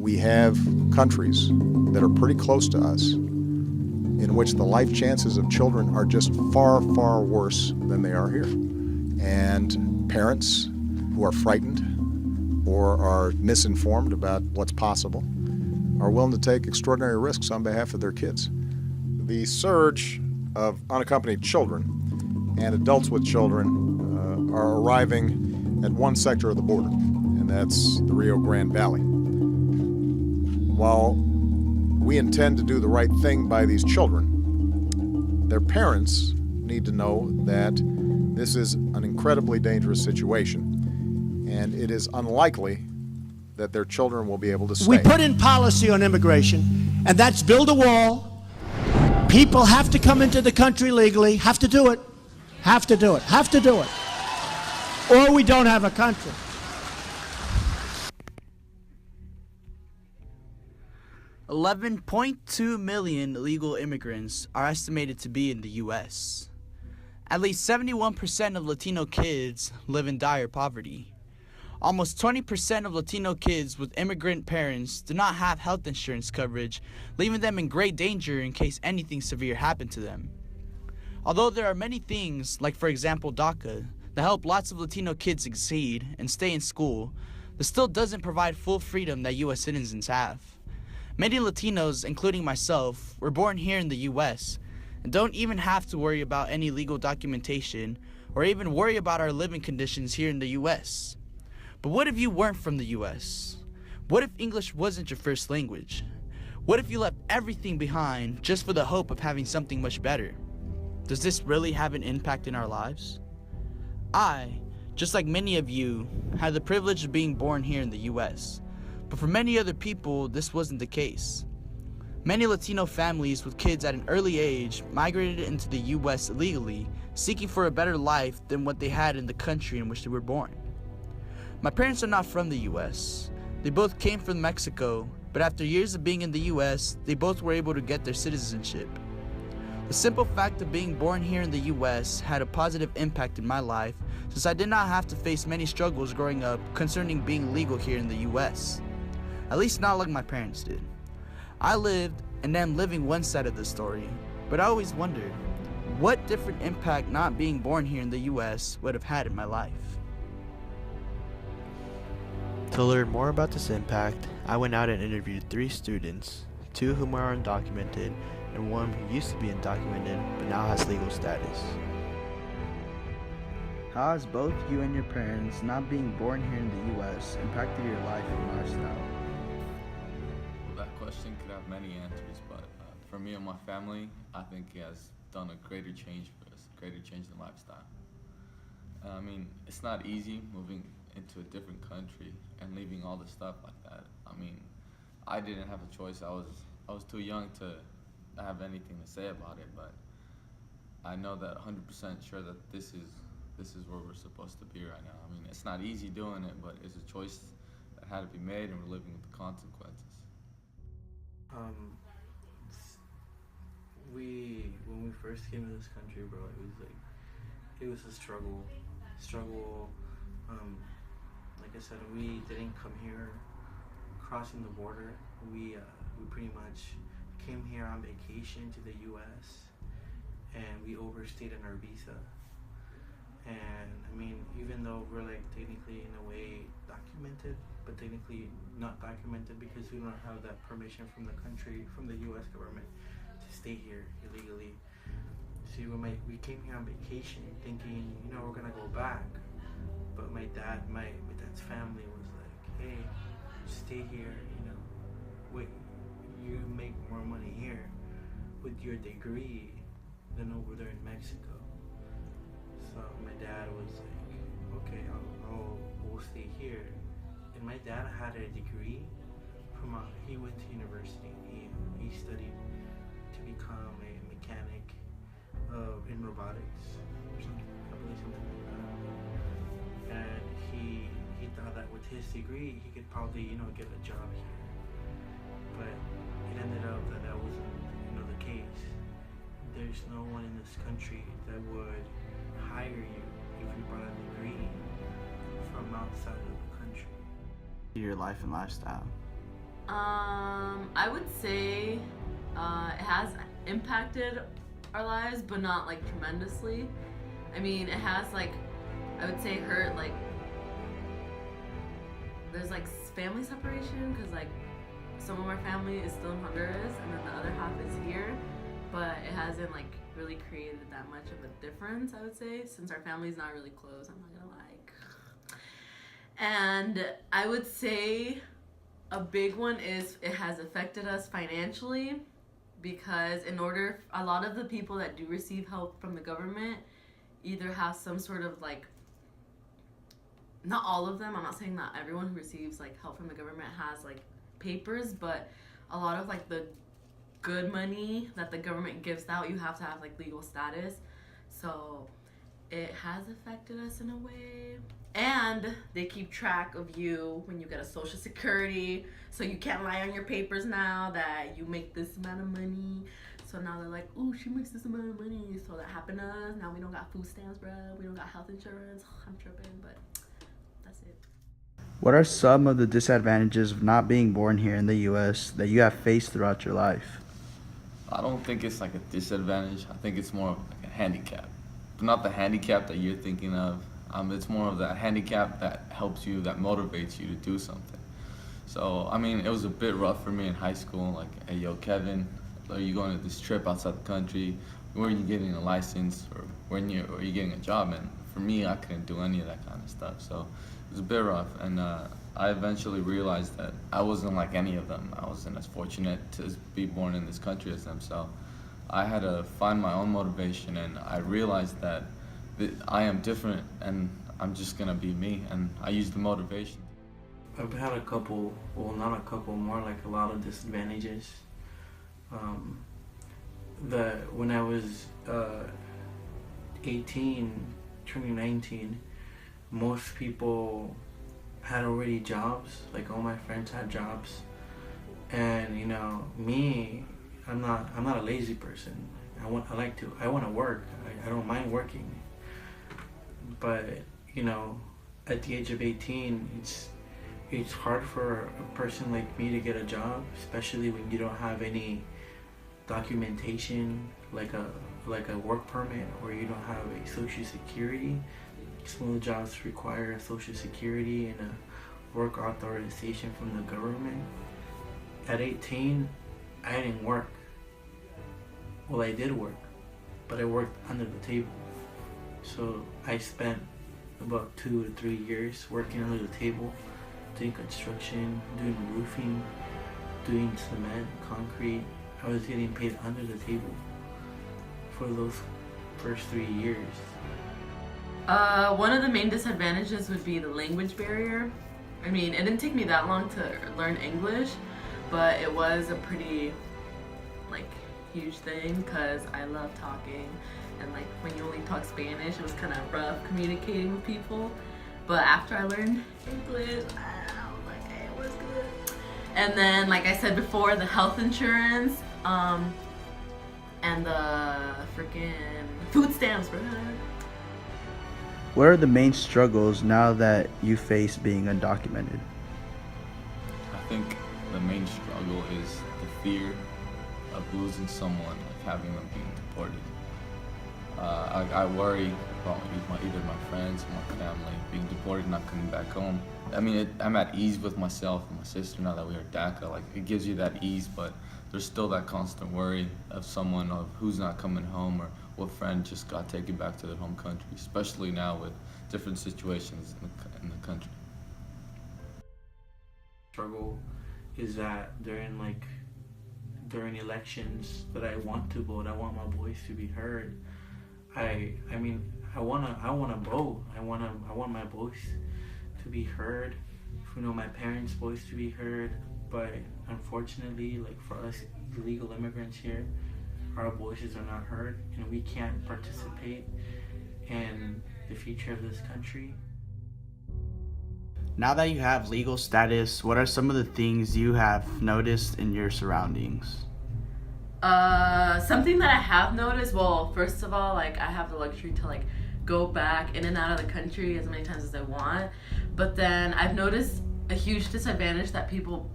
we have countries that are pretty close to us in which the life chances of children are just far, far worse than they are here. And parents who are frightened or are misinformed about what's possible are willing to take extraordinary risks on behalf of their kids. The surge of unaccompanied children and adults with children are arriving at one sector of the border, and that's the Rio Grande Valley. While we intend to do the right thing by these children, their parents need to know that this is an incredibly dangerous situation, and it is unlikely that their children will be able to stay. We put in policy on immigration, and that's build a wall. People have to come into the country legally, have to do it, have to do it, have to do it, or we don't have a country. $11.2 million illegal immigrants are estimated to be in the U.S. At least 71% of Latino kids live in dire poverty. Almost 20% of Latino kids with immigrant parents do not have health insurance coverage, leaving them in great danger in case anything severe happened to them. Although there are many things, like for example DACA, that help lots of Latino kids succeed and stay in school, this still doesn't provide full freedom that U.S. citizens have. Many Latinos, including myself, were born here in the U.S. and don't even have to worry about any legal documentation or even worry about our living conditions here in the U.S. But what if you weren't from the U.S.? What if English wasn't your first language? What if you left everything behind just for the hope of having something much better? Does this really have an impact in our lives? I, just like many of you, had the privilege of being born here in the U.S., but for many other people, this wasn't the case. Many Latino families with kids at an early age migrated into the U.S. illegally, seeking for a better life than what they had in the country in which they were born. My parents are not from the U.S. They both came from Mexico, but after years of being in the U.S., they both were able to get their citizenship. The simple fact of being born here in the U.S. had a positive impact in my life, since I did not have to face many struggles growing up concerning being legal here in the U.S. At least not like my parents did. I lived and am living one side of the story, but I always wondered what different impact not being born here in the U.S. would have had in my life. To learn more about this impact, I went out and interviewed 3 students, 2 whom are undocumented, and 1 who used to be undocumented but now has legal status. How has both you and your parents not being born here in the U.S. impacted your life and lifestyle? Well, that question could have many answers, but for me and my family, I think it has done a greater change for us, a greater change in lifestyle. I mean, it's not easy moving into a different country and leaving all the stuff like that. I mean, I didn't have a choice. I was too young to have anything to say about it, but I know that 100% sure that this is where we're supposed to be right now. I mean, it's not easy doing it, but it's a choice that had to be made, and we're living with the consequences. When we first came to this country, bro, it was a struggle. Like I said, we didn't come here crossing the border. We pretty much came here on vacation to the U.S. and we overstayed on our visa. And I mean, even though we're like technically in a way documented, but technically not documented because we don't have that permission from the country, from the U.S. government to stay here illegally. See, we came here on vacation thinking, we're gonna go back. But my dad's family was like, hey, stay here, wait, you make more money here with your degree than over there in Mexico. So my dad was like, okay, we'll stay here. And my dad had a degree he went to university. He studied to become a mechanic in robotics or something, I believe something like that. And he thought that with his degree he could probably get a job here, but it ended up that wasn't the case. There's no one in this country that would hire you if you brought a degree from outside of the country. Your life and lifestyle. I would say it has impacted our lives, but not like tremendously. I mean, it has like, I would say hurt like, there's like family separation because like some of our family is still in Honduras and then the other half is here, but it hasn't like really created that much of a difference, I would say, since our family's not really close, I'm not gonna lie. And I would say a big one is it has affected us financially because a lot of the people that do receive help from the government either have some sort of like, not all of them, I'm not saying that everyone who receives like help from the government has like papers, but a lot of like the good money that the government gives out, you have to have like legal status. So it has affected us in a way. And they keep track of you when you get a social security, so you can't lie on your papers now that you make this amount of money. So now they're like, ooh, she makes this amount of money, so that happened to us. Now we don't got food stamps, bro. We don't got health insurance. I'm tripping, but that's it. What are some of the disadvantages of not being born here in the U.S. that you have faced throughout your life? I don't think it's like a disadvantage. I think it's more of like a handicap. But not the handicap that you're thinking of. It's more of that handicap that helps you, that motivates you to do something. So, I mean, it was a bit rough for me in high school. Like, hey, yo, Kevin, are you going to this trip outside the country? Where are you getting a license? Or are you getting a job? And for me, I couldn't do any of that kind of stuff. So it was a bit rough. And I eventually realized that I wasn't like any of them. I wasn't as fortunate to be born in this country as them. So I had to find my own motivation, and I realized that I am different, and I'm just gonna be me, and I use the motivation. I've had a couple, well, not a couple, more like a lot of disadvantages. When I was 18, turning 19, most people had already jobs. Like all my friends had jobs, and you know, me, I'm not a lazy person. I want to work. I don't mind working. But you know, at the age of 18, it's hard for a person like me to get a job, especially when you don't have any documentation like a work permit, or you don't have a social security. Some of the jobs require a social security and a work authorization from the government. At 18, I didn't work. Well, I did work, but I worked under the table. So I spent about 2 to 3 years working under the table, doing construction, doing roofing, doing cement, concrete. I was getting paid under the table for those first 3 years. One of the main disadvantages would be the language barrier. I mean, it didn't take me that long to learn English, but it was a pretty like huge thing because I love talking. And like when you only talk Spanish, it was kind of rough communicating with people. But after I learned English, I was like, hey, it was good. And then, like I said before, the health insurance, and the freaking food stamps, bro. What are the main struggles now that you face being undocumented? I think the main struggle is the fear of losing someone, like having them being deported. I worry about either my friends or my family being deported and not coming back home. I mean, I'm at ease with myself and my sister now that we are DACA. Like, it gives you that ease, but there's still that constant worry of someone of who's not coming home or what friend just got taken back to their home country, especially now with different situations in the country. Struggle is that during elections that I want to vote, I want my voice to be heard. I wanna vote. I want my voice to be heard. You know, my parents' voice to be heard. But unfortunately, like for us illegal immigrants here, our voices are not heard, and we can't participate in the future of this country. Now that you have legal status, what are some of the things you have noticed in your surroundings? Something that I have noticed, well, first of all, like I have the luxury to like go back in and out of the country as many times as I want. But then I've noticed a huge disadvantage that people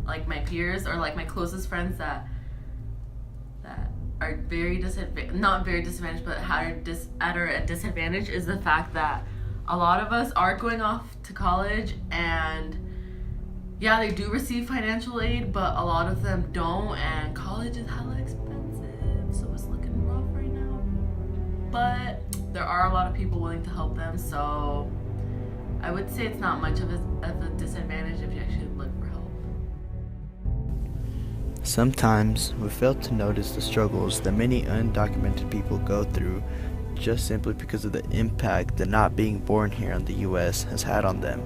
like my peers or like my closest friends that are very not very disadvantaged, but are at a disadvantage is the fact that a lot of us are going off to college, and yeah, they do receive financial aid, but a lot of them don't, and college is hella expensive, so it's looking rough right now. But there are a lot of people willing to help them, so I would say it's not much of a disadvantage if you actually look for help. Sometimes we fail to notice the struggles that many undocumented people go through just simply because of the impact that not being born here in the U.S. has had on them.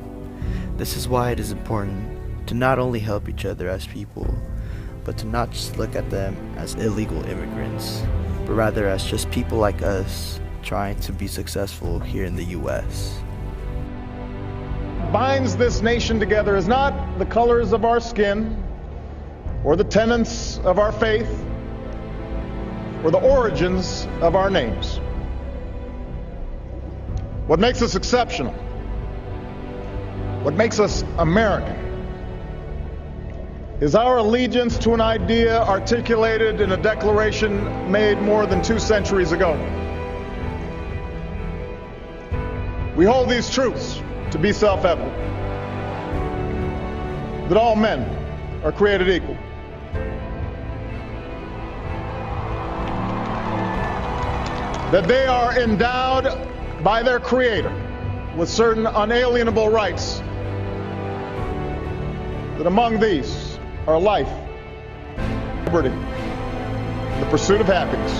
This is why it is important to not only help each other as people, but to not just look at them as illegal immigrants, but rather as just people like us trying to be successful here in the U.S. Binds this nation together is not the colors of our skin, or the tenets of our faith, or the origins of our names. What makes us exceptional, what makes us American, is our allegiance to an idea articulated in a declaration made more than 2 centuries ago. We hold these truths to be self-evident, that all men are created equal, that they are endowed by their Creator with certain unalienable rights, that among these are life, liberty, and the pursuit of happiness.